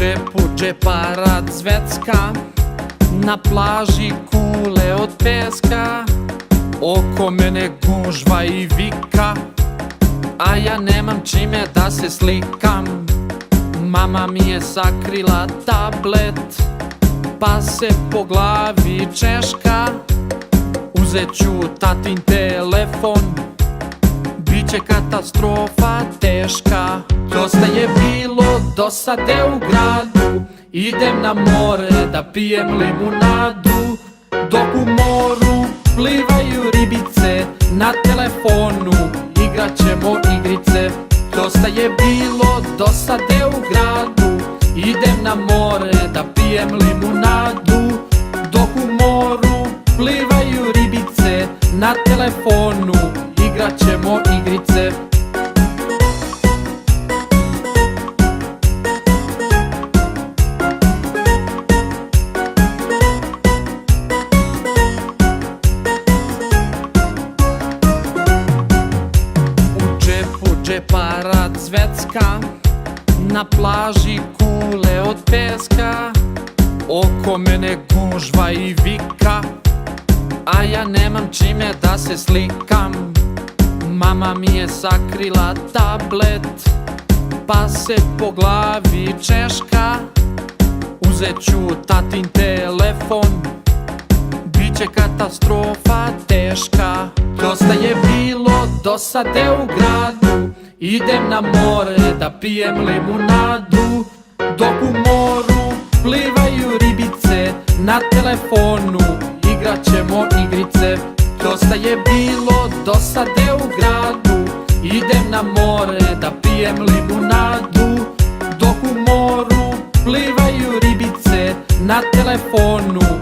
džepu džeparad zvecka, na plaži kule od peska, oko mene gužva i vika, a ja nemam čime da se slikam. Mama mi je sakrila tablet, pa se po glavi češka. Uzet ću tatin telefon, biće katastrofa teška. Dosta je bilo dosade u gradu, idem na more da pijem limunadu. Dok u moru plivaju ribice, na telefonu igrat ćemo igrice. Dosta je bilo dosade u gradu, idem na more da pijem limunadu. Dok u moru plivaju ribice, na telefonu igrat ćemo igrice. Džeparad zvecka, na plaži kule od peska, oko mene gužva i vika, a ja nemam čime da se slikam. Mama mi je sakrila tablet, pa se po glavi češka. Uzet ću tatin telefon, biće katastrofa teška. Dosta je bilo dosade u gradu, idem na more da pijem limunadu. Dok u moru plivaju ribice, na telefonu igrat ćemo igrice. Dosta je bilo dosade u gradu, idem na more da pijem limunadu. Dok u moru plivaju ribice, na telefonu